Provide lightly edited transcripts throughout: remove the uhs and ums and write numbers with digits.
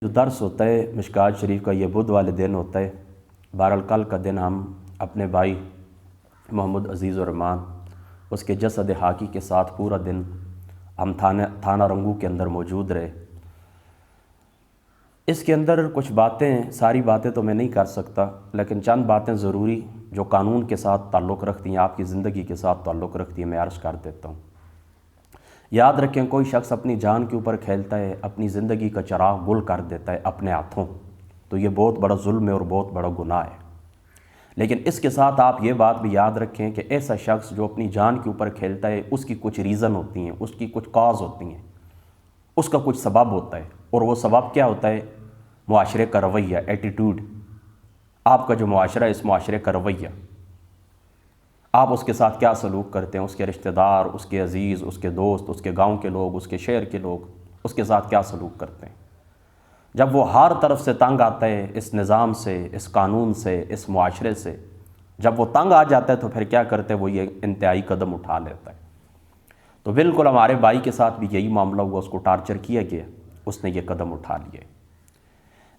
جو درس ہوتا ہے مشکات شریف کا یہ بدھ والے دن ہوتا ہے۔ بہرحال کل کا دن ہم اپنے بھائی محمد عزیز الرحمان اس کے جسد حاکی کے ساتھ پورا دن ہم تھانہ رنگو کے اندر موجود رہے۔ اس کے اندر کچھ باتیں، ساری باتیں تو میں نہیں کر سکتا، لیکن چند باتیں ضروری جو قانون کے ساتھ تعلق رکھتی ہیں، آپ کی زندگی کے ساتھ تعلق رکھتی ہیں، میں عرض کر دیتا ہوں۔ یاد رکھیں، کوئی شخص اپنی جان کے اوپر کھیلتا ہے، اپنی زندگی کا چراغ گل کر دیتا ہے اپنے ہاتھوں، تو یہ بہت بڑا ظلم ہے اور بہت بڑا گناہ ہے۔ لیکن اس کے ساتھ آپ یہ بات بھی یاد رکھیں کہ ایسا شخص جو اپنی جان کے اوپر کھیلتا ہے، اس کی کچھ ریزن ہوتی ہیں، اس کی کچھ کاز ہوتی ہیں، اس کا کچھ سبب ہوتا ہے، اور وہ سبب کیا ہوتا ہے؟ معاشرے کا رویہ، ایٹیٹیوڈ، آپ کا جو معاشرہ ہے، اس معاشرے کا رویہ، آپ اس کے ساتھ کیا سلوک کرتے ہیں، اس کے رشتہ دار، اس کے عزیز، اس کے دوست، اس کے گاؤں کے لوگ، اس کے شہر کے لوگ اس کے ساتھ کیا سلوک کرتے ہیں۔ جب وہ ہر طرف سے تنگ آتا ہے، اس نظام سے، اس قانون سے، اس معاشرے سے، جب وہ تنگ آ جاتا ہے تو پھر کیا کرتے ہیں؟ وہ یہ انتہائی قدم اٹھا لیتا ہے۔ تو بالکل ہمارے بھائی کے ساتھ بھی یہی معاملہ ہوا، اس کو ٹارچر کیا گیا، اس نے یہ قدم اٹھا لیے۔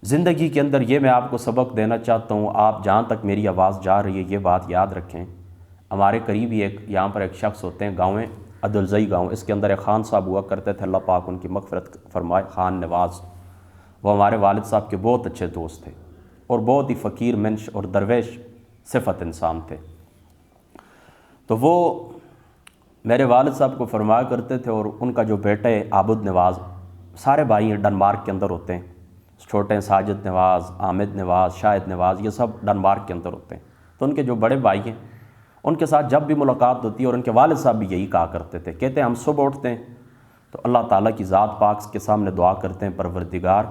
زندگی کے اندر یہ میں آپ کو سبق دینا چاہتا ہوں، آپ جہاں تک میری آواز جا رہی ہے یہ بات یاد رکھیں۔ ہمارے قریب ہی یہاں پر ایک شخص ہوتے ہیں، گاؤں عدلزئی گاؤں، اس کے اندر ایک خان صاحب ہوا کرتے تھے، اللہ پاک ان کی مغفرت فرمائے، خان نواز۔ وہ ہمارے والد صاحب کے بہت اچھے دوست تھے اور بہت ہی فقیر منش اور درویش صفت انسان تھے۔ تو وہ میرے والد صاحب کو فرمایا کرتے تھے، اور ان کا جو بیٹا ہے عابد نواز، سارے بھائی ہیں ڈنمارک کے اندر ہوتے ہیں، چھوٹے ہیں ساجد نواز، حامد نواز، شاہد نواز، یہ سب ڈنمارک کے اندر ہوتے ہیں۔ تو ان کے جو بڑے بھائی ہیں، ان کے ساتھ جب بھی ملاقات ہوتی ہے، اور ان کے والد صاحب بھی یہی کہا کرتے تھے، کہتے ہیں ہم صبح اٹھتے ہیں تو اللہ تعالیٰ کی ذات پاک کے سامنے دعا کرتے ہیں، پروردگار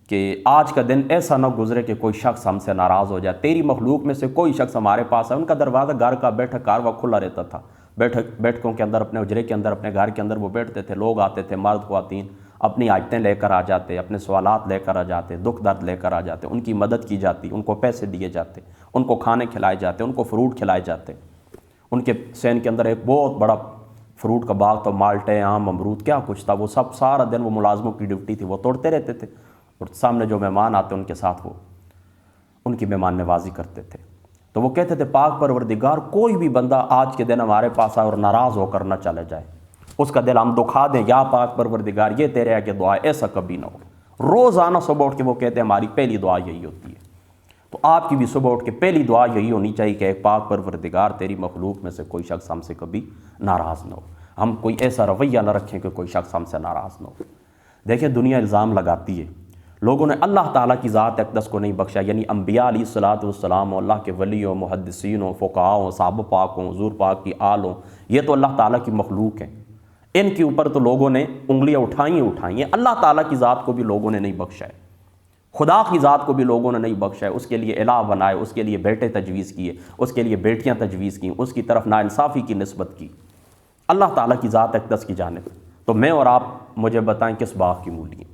کہ آج کا دن ایسا نہ گزرے کہ کوئی شخص ہم سے ناراض ہو جائے، تیری مخلوق میں سے کوئی شخص ہمارے پاس ہے۔ ان کا دروازہ گھر کا بیٹھک کارواں کھلا رہتا تھا، بیٹھکوں کے اندر، اپنے اجرے کے اندر، اپنے گھر کے اندر وہ بیٹھتے تھے، لوگ آتے تھے، مرد خواتین اپنی حاجتیں لے کر آ جاتے، اپنے سوالات لے کر آ جاتے، دکھ درد لے کر آ جاتے، ان کی مدد کی جاتی، ان کو پیسے دیے جاتے، ان کو کھانے کھلائے جاتے، ان کو فروٹ کھلائے جاتے۔ ان کے سین کے اندر ایک بہت بڑا فروٹ کا باغ تھا، مالٹے، آم، امرود، کیا کچھ تھا، وہ سب سارا دن وہ ملازموں کی ڈیوٹی تھی، وہ توڑتے رہتے تھے، اور سامنے جو مہمان آتے ان کے ساتھ وہ ان کی مہمان نوازی کرتے تھے۔ تو وہ کہتے تھے پاک پروردگار، کوئی بھی بندہ آج کے دن ہمارے پاس آئے اور ناراض ہو کر نہ چلے جائے، اس کا دل ہم دکھا دیں، یا پاک پروردگار یہ تیرے آگے دعا ہے، ایسا کبھی نہ ہو۔ روزانہ صبح اٹھ کے وہ کہتے ہیں ہماری پہلی دعا یہی ہوتی ہے۔ تو آپ کی بھی صبح اٹھ کے پہلی دعا یہی ہونی چاہیے کہ ایک پاک پروردگار تیری مخلوق میں سے کوئی شخص ہم سے کبھی ناراض نہ ہو، ہم کوئی ایسا رویہ نہ رکھیں کہ کوئی شخص ہم سے ناراض نہ ہو۔ دیکھیں دنیا الزام لگاتی ہے، لوگوں نے اللہ تعالیٰ کی ذات اقدس کو نہیں بخشا، یعنی انبیاء علیہ الصلوۃ والسلام، اللہ کے ولی ہوں، محدثین ہوں، فقہاء ہوں، صحابہ پاک ہوں، حضور پاک کی آل ہوں، یہ تو اللہ تعالیٰ کی مخلوق ہیں، ان کے اوپر تو لوگوں نے انگلیاں اٹھائی ہیں، اللہ تعالیٰ کی ذات کو بھی لوگوں نے نہیں بخشا ہے، خدا کی ذات کو بھی لوگوں نے نہیں بخشا ہے، اس کے لیے الہ بنائے، اس کے لیے بیٹے تجویز کیے، اس کے لیے بیٹیاں تجویز کیں، اس کی طرف ناانصافی کی نسبت کی اللہ تعالیٰ کی ذات اقدس کی جانب۔ تو میں اور آپ مجھے بتائیں کس باغ کی مولی ہیں؟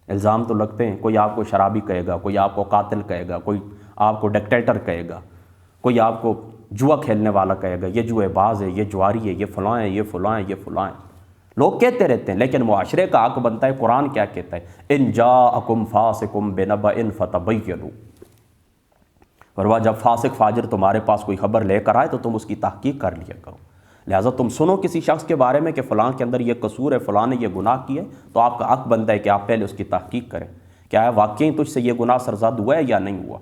الزام تو لگتے ہیں، کوئی آپ کو شرابی کہے گا، کوئی آپ کو قاتل کہے گا، کوئی آپ کو ڈکٹیٹر کہے گا، کوئی آپ کو جوا کھیلنے والا کہے گا، یہ جوئے باز ہے، یہ جواری ہے، یہ فلاں ہے، یہ فلاں ہے، یہ فلاں ہے، لوگ کہتے رہتے ہیں، لیکن معاشرے کا حق بنتا ہے۔ قرآن کیا کہتا ہے؟ ان جاءکم فاسق بنبأ فتبینوا، فرمایا جب فاسق فاجر تمہارے پاس کوئی خبر لے کر آئے تو تم اس کی تحقیق کر لیا کرو، لہٰذا تم سنو کسی شخص کے بارے میں کہ فلاں کے اندر یہ قصور ہے، فلاں نے یہ گناہ کیا ہے، تو آپ کا حق بنتا ہے کہ آپ پہلے اس کی تحقیق کریں، کیا ہے واقعی تجھ سے یہ گناہ سرزد ہوا ہے یا نہیں ہوا۔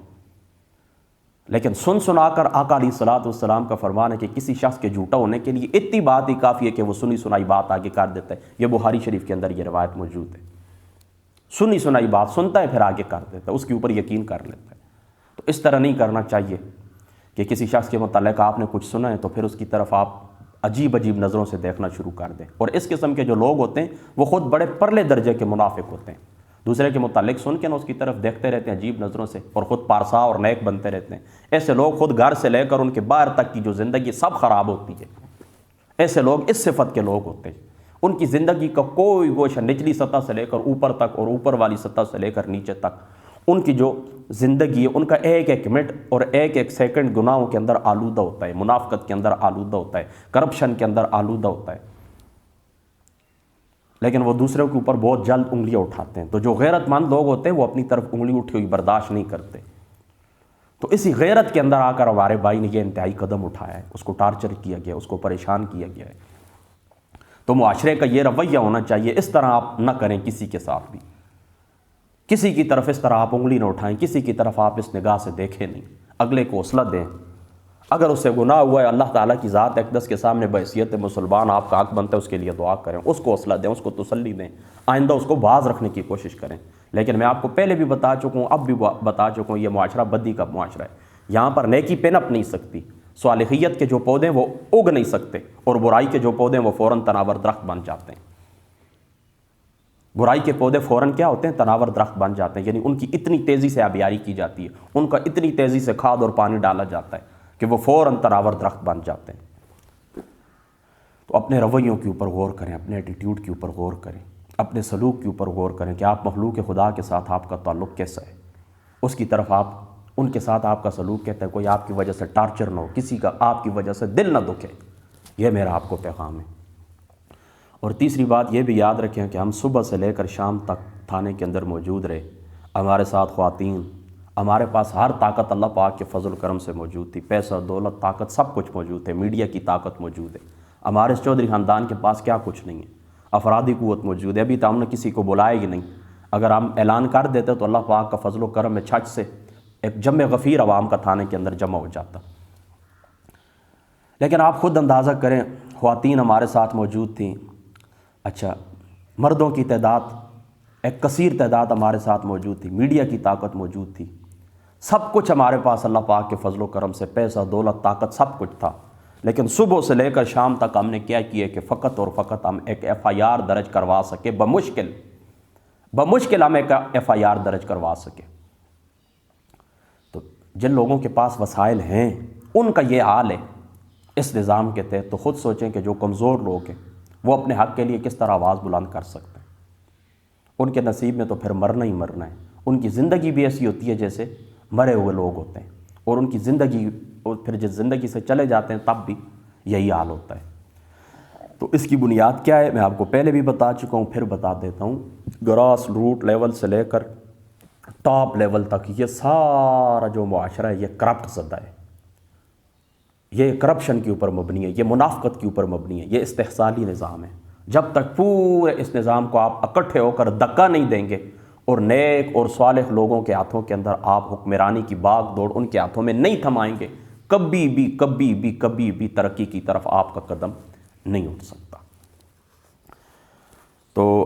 لیکن سنا کر آقا علیہ الصلوۃ والسلام کا فرمان ہے کہ کسی شخص کے جھوٹا ہونے کے لیے اتنی بات ہی کافی ہے کہ وہ سنی سنائی بات آگے کر دیتا ہے۔ یہ بخاری شریف کے اندر یہ روایت موجود ہے، سنی سنائی بات سنتا ہے پھر آگے کر دیتا ہے، اس کے اوپر یقین کر لیتا ہے۔ تو اس طرح نہیں کرنا چاہیے کہ کسی شخص کے متعلق آپ نے کچھ سنا ہے تو پھر اس کی طرف آپ عجیب عجیب نظروں سے دیکھنا شروع کر دیں۔ اور اس قسم کے جو لوگ ہوتے ہیں وہ خود بڑے پرلے درجے کے منافق ہوتے ہیں، دوسرے کے متعلق سن کے نا اس کی طرف دیکھتے رہتے ہیں عجیب نظروں سے، اور خود پارسا اور نیک بنتے رہتے ہیں۔ ایسے لوگ خود گھر سے لے کر ان کے باہر تک کی جو زندگی سب خراب ہوتی ہے، ایسے لوگ اس صفت کے لوگ ہوتے ہیں، ان کی زندگی کا کوئی گوشہ نچلی سطح سے لے کر اوپر تک اور اوپر والی سطح سے لے کر نیچے تک، ان کی جو زندگی ہے ان کا ایک ایک منٹ اور ایک ایک سیکنڈ گناہوں کے اندر آلودہ ہوتا ہے، منافقت کے اندر آلودہ ہوتا ہے، کرپشن کے اندر آلودہ ہوتا ہے۔ لیکن وہ دوسروں کے اوپر بہت جلد انگلیاں اٹھاتے ہیں۔ تو جو غیرت مند لوگ ہوتے ہیں وہ اپنی طرف انگلی اٹھی ہوئی برداشت نہیں کرتے۔ تو اسی غیرت کے اندر آ کر ہمارے بھائی نے یہ انتہائی قدم اٹھایا ہے، اس کو ٹارچر کیا گیا، اس کو پریشان کیا گیا ہے۔ تو معاشرے کا یہ رویہ ہونا چاہیے، اس طرح آپ نہ کریں کسی کے ساتھ بھی، کسی کی طرف اس طرح آپ انگلی نہ اٹھائیں، کسی کی طرف آپ اس نگاہ سے دیکھیں نہیں، اگلے کو حوصلہ دیں۔ اگر اس سے گناہ ہوا ہے، اللہ تعالیٰ کی ذات اقدس کے سامنے بحیثیت مسلمان آپ کا حق بنتا ہے اس کے لیے دعا کریں، اس کو حوصلہ دیں، اس کو تسلی دیں، آئندہ اس کو باز رکھنے کی کوشش کریں۔ لیکن میں آپ کو پہلے بھی بتا چکا ہوں، اب بھی بتا چکا ہوں، یہ معاشرہ بدی کا معاشرہ ہے۔ یہاں پر نیکی پنپ نہیں سکتی، صالحیت کے جو پودے وہ اگ نہیں سکتے، اور برائی کے جو پودے وہ فوراً تناور درخت بن جاتے ہیں۔ برائی کے پودے فوراً کیا ہوتے ہیں؟ تناور درخت بن جاتے ہیں، یعنی ان کی اتنی تیزی سے آبیاری کی جاتی ہے، ان کا اتنی تیزی سے کھاد اور پانی ڈالا جاتا ہے کہ وہ فوراً تناور درخت بن جاتے ہیں۔ تو اپنے رویوں کے اوپر غور کریں، اپنے ایٹیٹیوڈ کے اوپر غور کریں، اپنے سلوک کے اوپر غور کریں کہ آپ مخلوق خدا کے ساتھ آپ کا تعلق کیسا ہے، اس کی طرف آپ ان کے ساتھ آپ کا سلوک کہتا ہے کوئی آپ کی وجہ سے ٹارچر نہ ہو، کسی کا آپ کی وجہ سے دل نہ دکھے۔ یہ میرا آپ کو پیغام ہے۔ اور تیسری بات یہ بھی یاد رکھیں کہ ہم صبح سے لے کر شام تک تھانے کے اندر موجود رہے، ہمارے ساتھ خواتین، ہمارے پاس ہر طاقت اللہ پاک کے فضل و کرم سے موجود تھی، پیسہ دولت طاقت سب کچھ موجود تھے، میڈیا کی طاقت موجود ہے، ہمارے چودھری خاندان کے پاس کیا کچھ نہیں ہے، افرادی قوت موجود ہے۔ ابھی تو ہم نے کسی کو بلایا ہی نہیں، اگر ہم اعلان کر دیتے تو اللہ پاک کا فضل و کرم میں چھٹ سے ایک جمع غفیر عوام کا تھانے کے اندر جمع ہو جاتا۔ لیکن آپ خود اندازہ کریں، خواتین ہمارے ساتھ موجود تھیں، اچھا مردوں کی تعداد ایک کثیر تعداد ہمارے ساتھ موجود تھی، میڈیا کی طاقت موجود تھی، سب کچھ ہمارے پاس اللہ پاک کے فضل و کرم سے پیسہ دولت طاقت سب کچھ تھا۔ لیکن صبح سے لے کر شام تک ہم نے کیا کیا کہ فقط اور فقط ہم ایک FIR درج کروا سکے، بمشکل ہم ایک FIR درج کروا سکے۔ تو جن لوگوں کے پاس وسائل ہیں ان کا یہ حال ہے اس نظام کے تحت، تو خود سوچیں کہ جو کمزور لوگ ہیں وہ اپنے حق کے لیے کس طرح آواز بلند کر سکتے ہیں۔ ان کے نصیب میں تو پھر مرنا ہی مرنا ہے، ان کی زندگی بھی ایسی ہوتی ہے جیسے مرے ہوئے لوگ ہوتے ہیں، اور ان کی زندگی، اور پھر جس زندگی سے چلے جاتے ہیں تب بھی یہی حال ہوتا ہے۔ تو اس کی بنیاد کیا ہے؟ میں آپ کو پہلے بھی بتا چکا ہوں، پھر بتا دیتا ہوں۔ گراس روٹ لیول سے لے کر ٹاپ لیول تک یہ سارا جو معاشرہ ہے یہ کرپٹ زدہ ہے، یہ کرپشن کے اوپر مبنی ہے، یہ منافقت کے اوپر مبنی ہے، یہ استحصالی نظام ہے۔ جب تک پورے اس نظام کو آپ اکٹھے ہو کر دھکا نہیں دیں گے اور نیک اور صالح لوگوں کے ہاتھوں کے اندر آپ حکمرانی کی باغ دوڑ ان کے ہاتھوں میں نہیں تھمائیں گے، کبھی بھی ترقی کی طرف آپ کا قدم نہیں اٹھ سکتا۔ تو